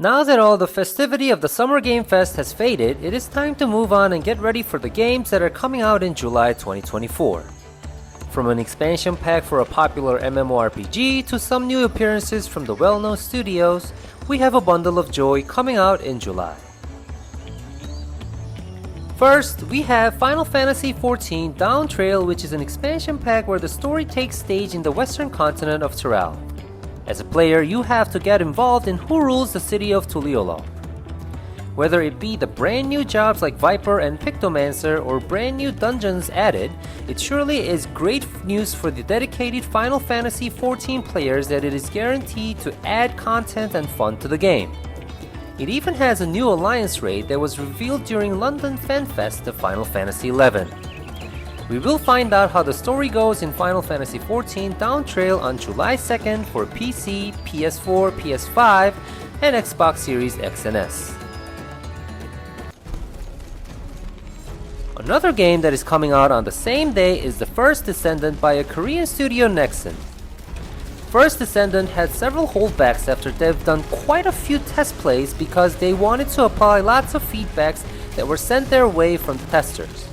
Now that all the festivity of the Summer Game Fest has faded, it is time to move on and get ready for the games that are coming out in July 2024. From an expansion pack for a popular MMORPG to some new appearances from the well-known studios, we have a bundle of joy coming out in July. First, we have Final Fantasy XIV DawnTrail, which is an expansion pack where the story takes stage in the western continent of Tyrell. As a player, you have to get involved in who rules the city of Tuliolop. Whether it be the brand new jobs like Viper and Pictomancer or brand new dungeons added, it surely is great news for the dedicated Final Fantasy XIV players that it is guaranteed to add content and fun to the game. It even has a new alliance raid that was revealed during London FanFest of Final Fantasy XI. We will find out how the story goes in Final Fantasy XIV DawnTrail on July 2nd for PC, PS4, PS5, and Xbox Series X and S. Another game that is coming out on the same day is the First Descendant by a Korean studio Nexon. First Descendant had several holdbacks after they've done quite a few test plays because they wanted to apply lots of feedbacks that were sent their way from the testers.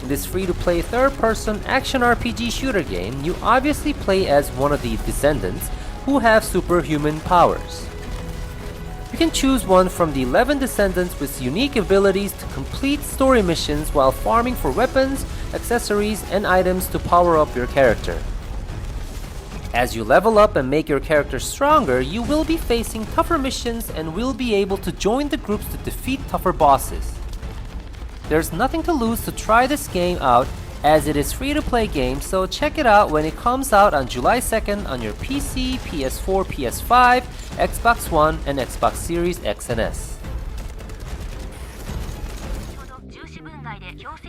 In this free-to-play third-person action RPG shooter game, you obviously play as one of the Descendants who have superhuman powers. You can choose one from the 11 Descendants with unique abilities to complete story missions while farming for weapons, accessories, and items to power up your character. As you level up and make your character stronger, you will be facing tougher missions and will be able to join the groups to defeat tougher bosses. There's nothing to lose to try this game out as it is free-to-play game, so check it out when it comes out on July 2nd on your PC, PS4, PS5, Xbox One, and Xbox Series X and S.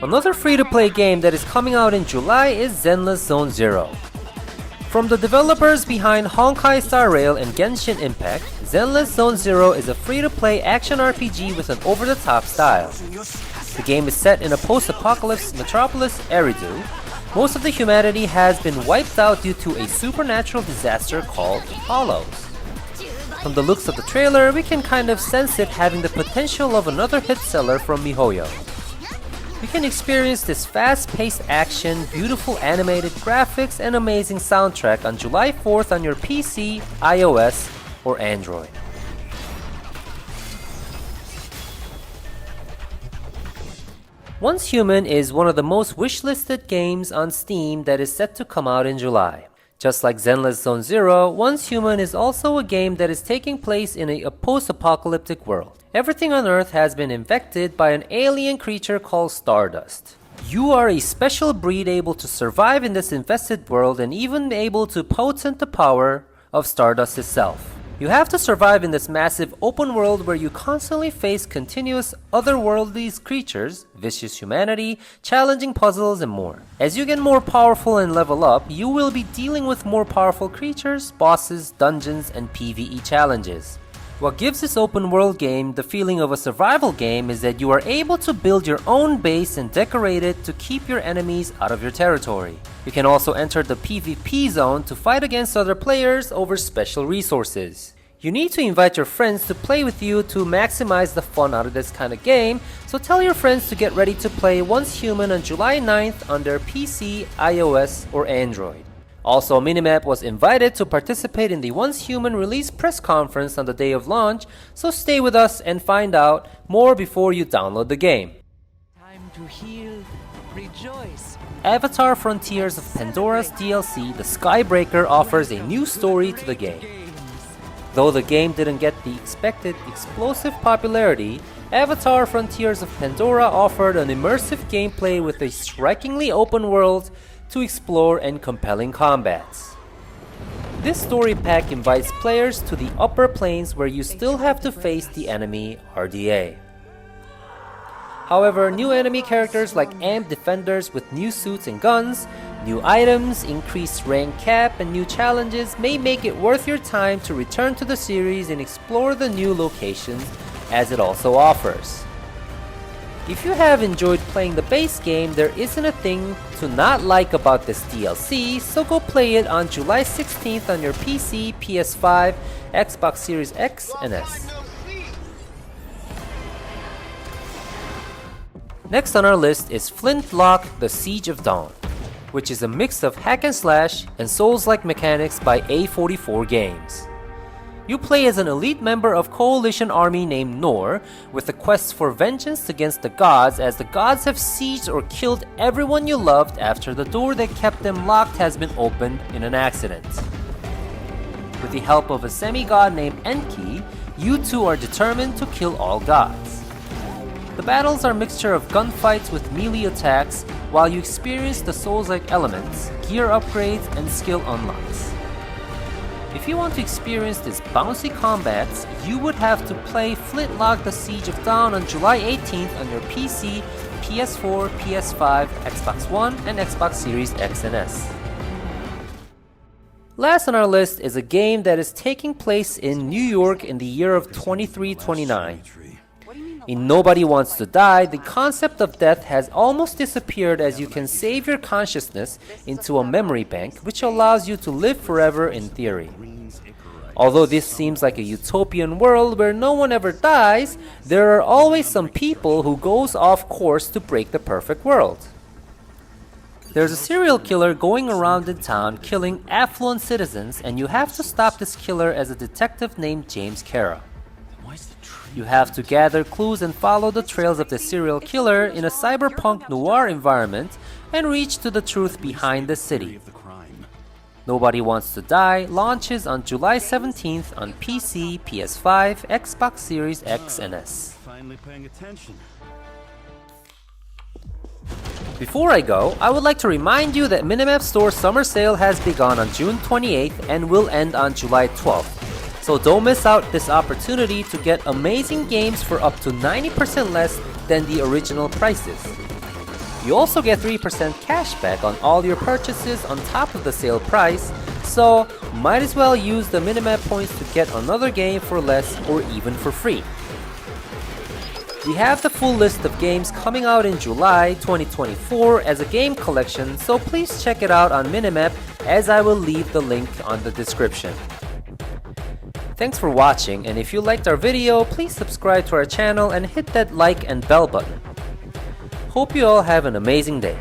Another free-to-play game that is coming out in July is Zenless Zone Zero. From the developers behind Honkai Star Rail and Genshin Impact, Zenless Zone Zero is a free-to-play action RPG with an over-the-top style. The game is set in a post-apocalypse metropolis, Eridu. Most of the humanity has been wiped out due to a supernatural disaster called Hollows. From the looks of the trailer, we can kind of sense it having the potential of another hit seller from MiHoYo. You can experience this fast-paced action, beautiful animated graphics, and amazing soundtrack on July 4th on your PC, iOS, or Android. Once Human is one of the most wishlisted games on Steam that is set to come out in July. Just like Zenless Zone Zero, Once Human is also a game that is taking place in a post-apocalyptic world. Everything on Earth has been infected by an alien creature called Stardust. You are a special breed able to survive in this infested world and even able to potent the power of Stardust itself. You have to survive in this massive open world where you constantly face continuous otherworldly creatures, vicious humanity, challenging puzzles, and more. As you get more powerful and level up, you will be dealing with more powerful creatures, bosses, dungeons, and PvE challenges. What gives this open world game the feeling of a survival game is that you are able to build your own base and decorate it to keep your enemies out of your territory. You can also enter the PvP zone to fight against other players over special resources. You need to invite your friends to play with you to maximize the fun out of this kind of game, so tell your friends to get ready to play Once Human on July 9th on their PC, iOS, or Android. Also, Minimap was invited to participate in the Once Human release press conference on the day of launch, so stay with us and find out more before you download the game. Time to heal, rejoice. Avatar Frontiers of Pandora's DLC, The Skybreaker, offers a new story to the game. Though the game didn't get the expected explosive popularity, Avatar Frontiers of Pandora offered an immersive gameplay with a strikingly open world to explore and compelling combats. This story pack invites players to the upper planes where you still have to face the enemy RDA. However, new enemy characters like amped defenders with new suits and guns, new items, increased rank cap, and new challenges may make it worth your time to return to the series and explore the new locations as it also offers. If you have enjoyed playing the base game, there isn't a thing to not like about this DLC, so go play it on July 16th on your PC, PS5, Xbox Series X and S. Next on our list is Flinlock: The Siege of Dawn, which is a mix of hack and slash and Souls-like mechanics by A44 Games. You play as an elite member of Coalition army named Nor, with a quest for vengeance against the gods, as the gods have sieged or killed everyone you loved after the door that kept them locked has been opened in an accident. With the help of a semi-god named Enki, you two are determined to kill all gods. The battles are a mixture of gunfights with melee attacks, while you experience the Souls-like elements, gear upgrades, and skill unlocks. If you want to experience these bouncy combats, you would have to play Flinlock: The Siege of Dawn on July 18th on your PC, PS4, PS5, Xbox One, and Xbox Series X and S. Last on our list is a game that is taking place in New York in the year of 2329. In Nobody Wants to Die, the concept of death has almost disappeared, as you can save your consciousness into a memory bank, which allows you to live forever in theory. Although this seems like a utopian world where no one ever dies, there are always some people who goes off course to break the perfect world. There's a serial killer going around in town killing affluent citizens, and you have to stop this killer as a detective named James Kara. You have to gather clues and follow the trails of the serial killer in a cyberpunk noir environment and reach to the truth behind the city. Nobody Wants to Die launches on July 17th on PC, PS5, Xbox Series X and S. Before I go, I would like to remind you that Minimap Store summer sale has begun on June 28th and will end on July 12th. So don't miss out this opportunity to get amazing games for up to 90% less than the original prices. You also get 3% cash back on all your purchases on top of the sale price, so might as well use the Minimap points to get another game for less or even for free. We have the full list of games coming out in July 2024 as a game collection, so please check it out on Minimap, as I will leave the link on the description. Thanks for watching, and if you liked our video, please subscribe to our channel and hit that like and bell button. Hope you all have an amazing day.